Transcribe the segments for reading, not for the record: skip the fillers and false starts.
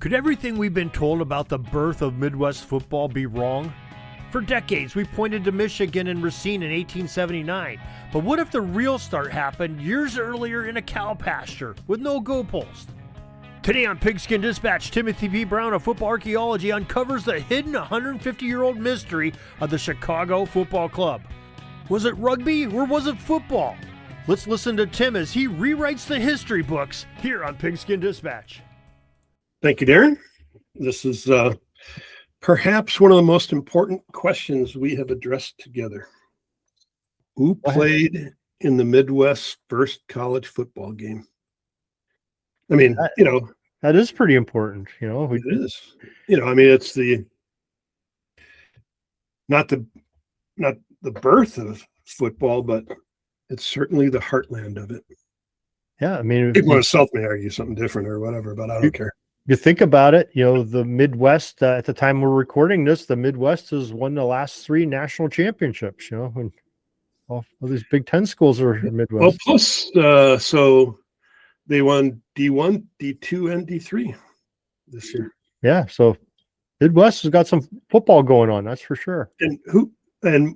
Could everything we've been told about the birth of Midwest football be wrong? For decades, we pointed to Michigan and Racine in 1879. But what if the real start happened years earlier in a cow pasture with no goalpost? Today on Pigskin Dispatch, Timothy P. Brown of Football Archaeology uncovers the hidden 150-year-old mystery of the Chicago Football Club. Was it rugby or was it football? Let's listen to Tim as he rewrites the history books here on Pigskin Dispatch. Thank you, Darren. This is perhaps one of the most important questions we have addressed together. Who played in the Midwest's first college football game? I mean, that is pretty important. It is. It's not the birth of football, but it's certainly the heartland of it. Yeah, I mean, people in the South may argue something different or whatever, but I don't care. You think about it, the Midwest, at the time we're recording this, the Midwest has won the last 3 national championships, and all these Big Ten schools are in Midwest. Well, plus, so they won D1, D2, and D3 this year. Yeah, so Midwest has got some football going on, that's for sure. And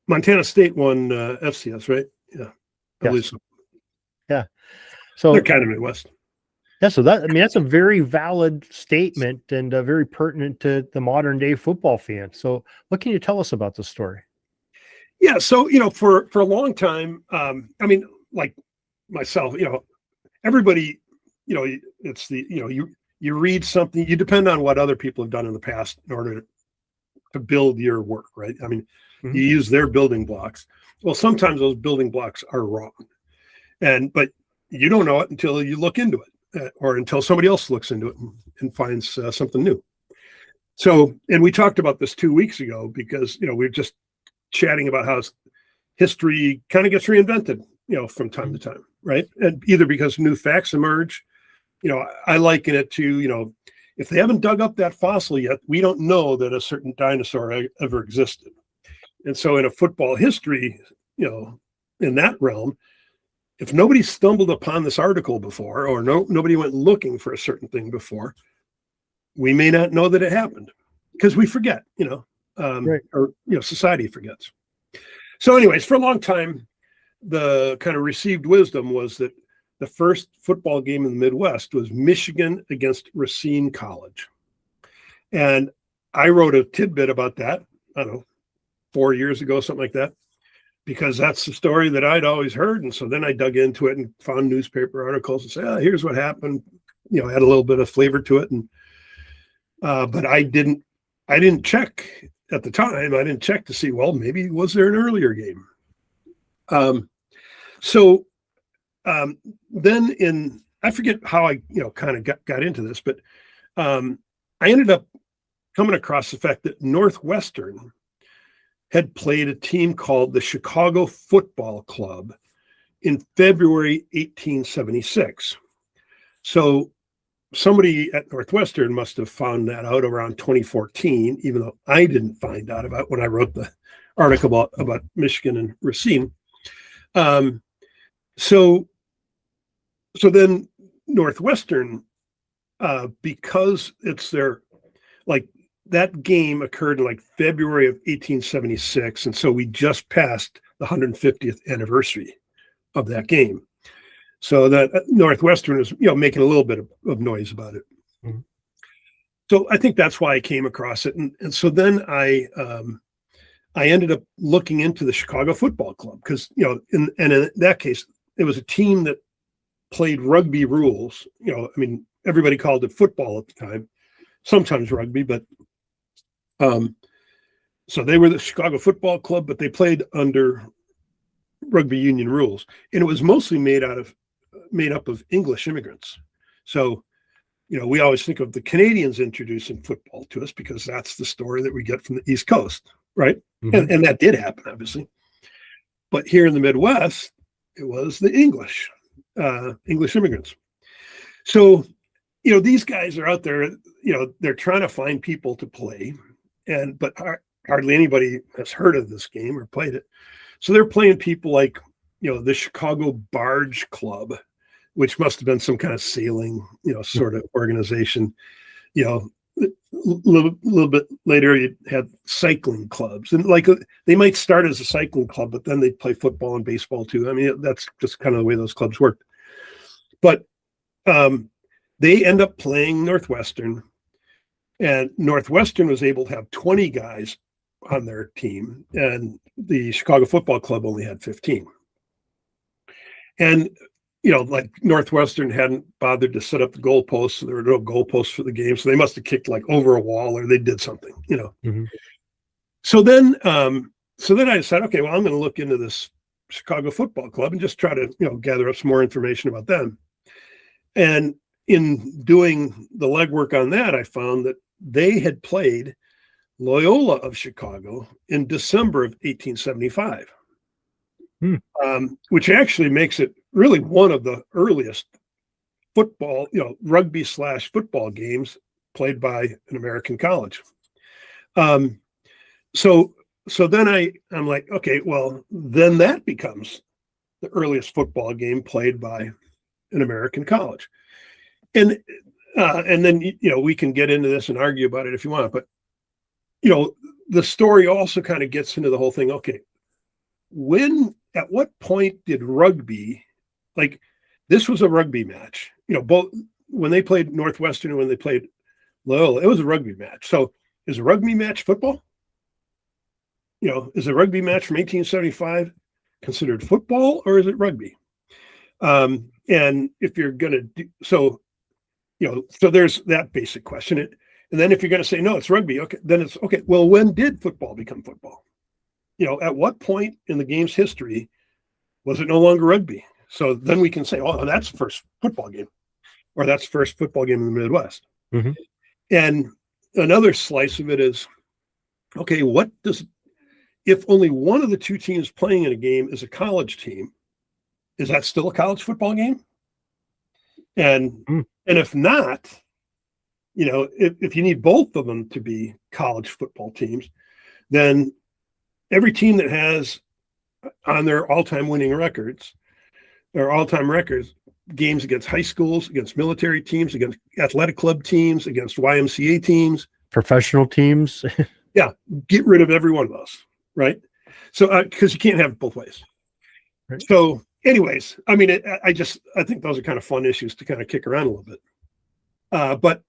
Montana State won FCS, right? Yeah, I believe so. Yeah, so they're kind of Midwest. Yeah, so that's a very valid statement and very pertinent to the modern day football fan. So what can you tell us about this story? Yeah, so for a long time, like myself, everybody, it's the you read something, you depend on what other people have done in the past in order to build your work, right? I mean, you use their building blocks. Well, sometimes those building blocks are wrong, but you don't know it until you look into it. Or until somebody else looks into it and finds something new. So, and we talked about this 2 weeks ago because, we were just chatting about how history kind of gets reinvented, from time to time, right? And either because new facts emerge, I liken it to, if they haven't dug up that fossil yet, we don't know that a certain dinosaur ever existed. And so in a football history, in that realm, if nobody stumbled upon this article before, or nobody went looking for a certain thing before, we may not know that it happened because we forget, right. Or society forgets. So, anyways, for a long time, the kind of received wisdom was that the first football game in the Midwest was Michigan against Racine College, and I wrote a tidbit about that. I don't know, 4 years ago, something like that. Because that's the story that I'd always heard. And so then I dug into it and found newspaper articles and said, here's what happened. Had a little bit of flavor to it. And but I didn't check at the time. I didn't check to see, well, maybe was there an earlier game? Then I forget how I, kind of got into this, but I ended up coming across the fact that Northwestern had played a team called the Chicago Football Club in February 1876. So somebody at Northwestern must have found that out around 2014, even though I didn't find out about when I wrote the article about Michigan and Racine. So then Northwestern, because it's their, that game occurred in February of 1876. And so we just passed the 150th anniversary of that game. So that Northwestern is, making a little bit of noise about it. Mm-hmm. So I think that's why I came across it. And so then I ended up looking into the Chicago Football Club because, in that case, it was a team that played rugby rules. Everybody called it football at the time, sometimes rugby, but so they were the Chicago Football Club, but they played under rugby union rules, and it was mostly made up of English immigrants. So, we always think of the Canadians introducing football to us because that's the story that we get from the East Coast, right? Mm-hmm. And that did happen, obviously. But here in the Midwest, it was the English immigrants. So, these guys are out there, they're trying to find people to play. But hardly anybody has heard of this game or played it. So they're playing people like, the Chicago Barge Club, which must have been some kind of sailing, sort of organization. you know, a little bit later, you had cycling clubs, and like they might start as a cycling club, but then they play football and baseball too. I mean, that's just kind of the way those clubs work. But they end up playing Northwestern, and Northwestern was able to have 20 guys on their team, and the Chicago Football Club only had 15. And like Northwestern hadn't bothered to set up the goalposts. So there were no goalposts for the game. So they must have kicked like over a wall, or they did something, Mm-hmm. So then I decided, okay, well, I'm going to look into this Chicago Football Club and just try to, gather up some more information about them. And in doing the legwork on that, I found that they had played Loyola of Chicago in December of 1875. Which actually makes it really one of the earliest football, rugby/football games played by an American college. So then I'm like, okay, well, then that becomes the earliest football game played by an American college. And then, we can get into this and argue about it if you want, but, the story also kind of gets into the whole thing. Okay, at what point did rugby, like this was a rugby match, both when they played Northwestern and when they played Loyola, it was a rugby match. So is a rugby match football? Is a rugby match from 1875 considered football, or is it rugby? And if you're going to do so, so there's that basic question. And then if you're going to say, no, it's rugby, okay, then it's okay. Well, when did football become football? At what point in the game's history was it no longer rugby? So then we can say, oh, that's the first football game, or that's the first football game in the Midwest. Mm-hmm. And another slice of it is, okay, if only one of the two teams playing in a game is a college team, is that still a college football game? And if not, if you need both of them to be college football teams, then every team that has on their all-time winning records, or all-time records, games against high schools, against military teams, against athletic club teams, against YMCA teams, professional teams. Yeah, get rid of every one of those, right? So because you can't have it both ways. Right. So anyways, I mean, I think those are kind of fun issues to kind of kick around a little bit. But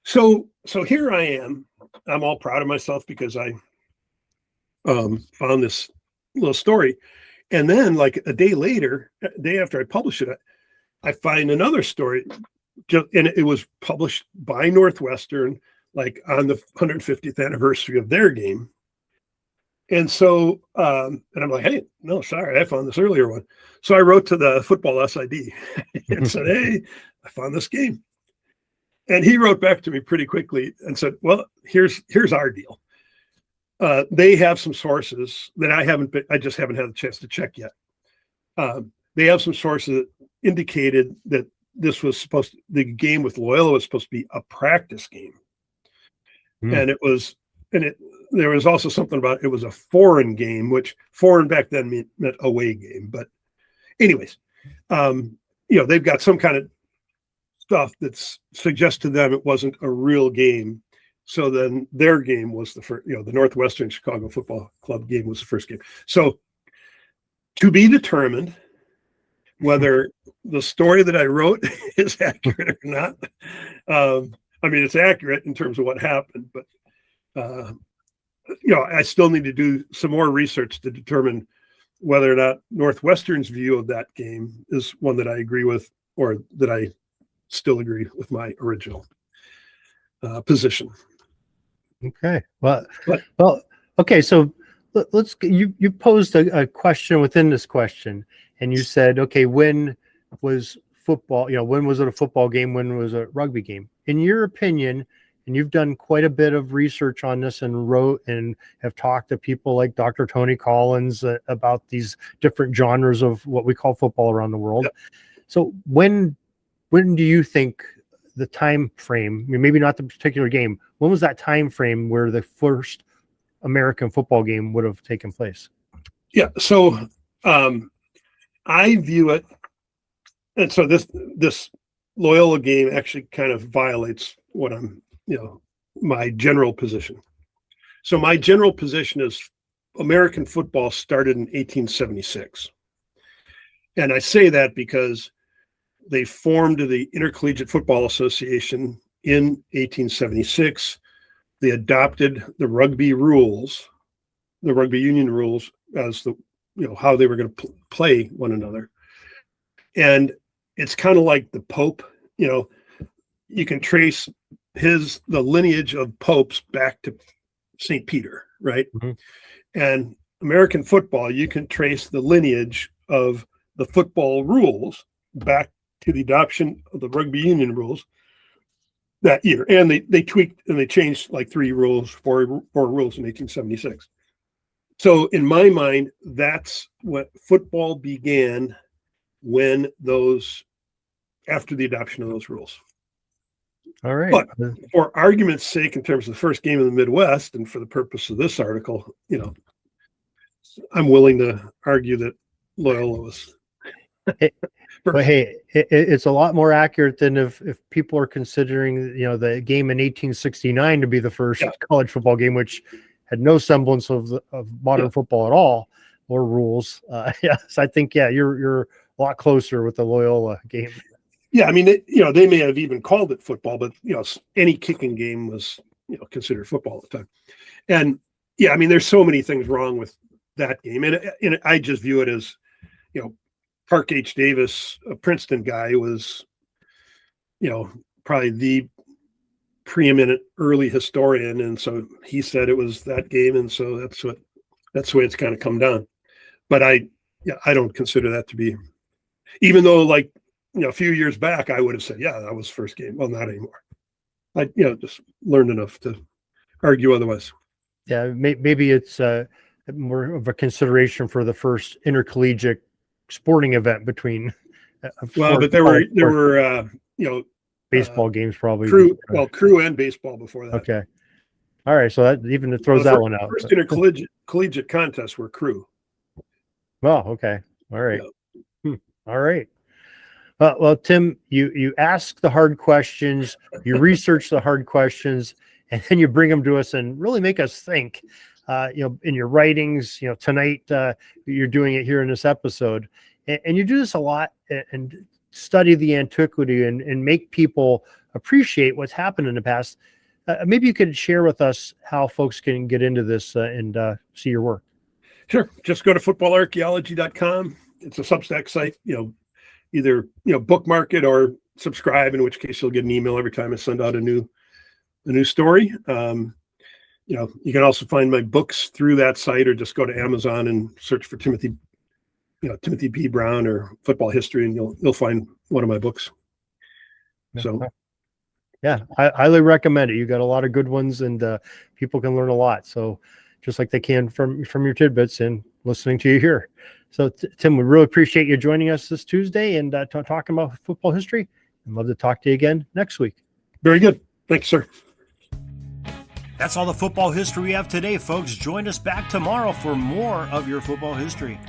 so here I am. I'm all proud of myself because I found this little story, and then like a day after I published it, I find another story, and it was published by Northwestern, like on the 150th anniversary of their game. And so, and I'm like, hey, no, sorry, I found this earlier one. So I wrote to the Football SID and said, hey, I found this game. And he wrote back to me pretty quickly and said, well, here's our deal. They have some sources that I just haven't had a chance to check yet. They have some sources that indicated that the game with Loyola was supposed to be a practice game. And there was also something about it was a foreign game, which foreign back then meant away game. But anyways, they've got some kind of stuff that suggests to them it wasn't a real game. So then their game was the first, the Northwestern Chicago Football Club game was the first game. So to be determined whether the story that I wrote is accurate or not. I mean, it's accurate in terms of what happened, but I still need to do some more research to determine whether or not Northwestern's view of that game is one that I agree with, or that I still agree with my original position. Okay. Well, okay. So you posed a question within this question, and you said, okay, when was football, when was it a football game? When was it a rugby game? In your opinion, and you've done quite a bit of research on this and wrote and have talked to people like Dr. Tony Collins about these different genres of what we call football around the world. Yep. So when do you think the time frame, maybe not the particular game, when was that time frame where the first American football game would have taken place? Yeah. So I view it, and so this Loyola game actually kind of violates what I'm my general position. So my general position is American football started in 1876. And I say that because they formed the Intercollegiate Football Association in 1876. They adopted the rugby rules, the rugby union rules, as how they were going to play one another. And it's kind of like the Pope, you can trace the lineage of popes back to St. Peter, right? Mm-hmm. And American football, you can trace the lineage of the football rules back to the adoption of the rugby union rules that year. And they tweaked and they changed like four rules in 1876. So in my mind, that's what football began after the adoption of those rules. All right. But for argument's sake, in terms of the first game in the Midwest, and for the purpose of this article, I'm willing to argue that Loyola was. But hey, it's a lot more accurate than if people are considering, the game in 1869 to be the first college football game, which had no semblance of modern football at all or rules. Yes, I think you're a lot closer with the Loyola game. Yeah, I mean, they may have even called it football, but any kicking game was considered football at the time. And I mean, there's so many things wrong with that game, and I just view it as Park H. Davis, a Princeton guy, was probably the preeminent early historian, and so he said it was that game, and so that's the way it's kind of come down. But I don't consider that to be, even though a few years back I would have said that was first game. Well, not anymore. I just learned enough to argue otherwise. Yeah, maybe it's more of a consideration for the first intercollegiate sporting event between. But there were baseball games probably. Crew and baseball before that. Okay. All right. So that even throws that one out. First intercollegiate contests were crew. Well, okay. All right. Yeah. All right. Well, Tim, you ask the hard questions, you research the hard questions, and then you bring them to us and really make us think. In your writings, tonight you're doing it here in this episode, and you do this a lot and study the antiquity and make people appreciate what's happened in the past. Maybe you could share with us how folks can get into this and see your work. Sure. Just go to footballarchaeology.com. It's a Substack site. Either bookmark it or subscribe, in which case you'll get an email every time I send out a new story. You can also find my books through that site, or just go to Amazon and search for Timothy P. Brown or football history, and you'll find one of my books. So, I highly recommend it. You got a lot of good ones, and people can learn a lot. So, just like they can from your tidbits and listening to you here. So, Tim, we really appreciate you joining us this Tuesday and talking about football history. I'd love to talk to you again next week. Very good. Thanks, sir. That's all the football history we have today, folks. Join us back tomorrow for more of your football history.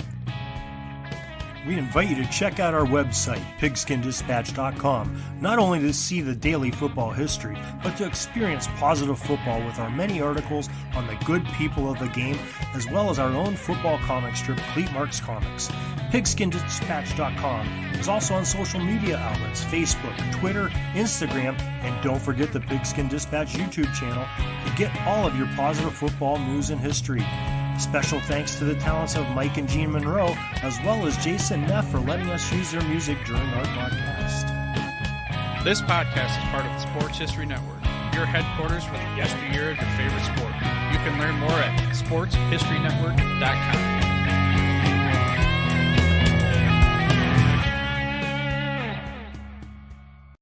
We invite you to check out our website, pigskindispatch.com, not only to see the daily football history, but to experience positive football with our many articles on the good people of the game, as well as our own football comic strip, Cleat Marks Comics. Pigskindispatch.com is also on social media outlets, Facebook, Twitter, Instagram, and don't forget the Pigskin Dispatch YouTube channel to get all of your positive football news and history. Special thanks to the talents of Mike and Gene Monroe, as well as Jason Neff for letting us use their music during our podcast. This podcast is part of the Sports History Network, your headquarters for the yesteryear of your favorite sport. You can learn more at sportshistorynetwork.com.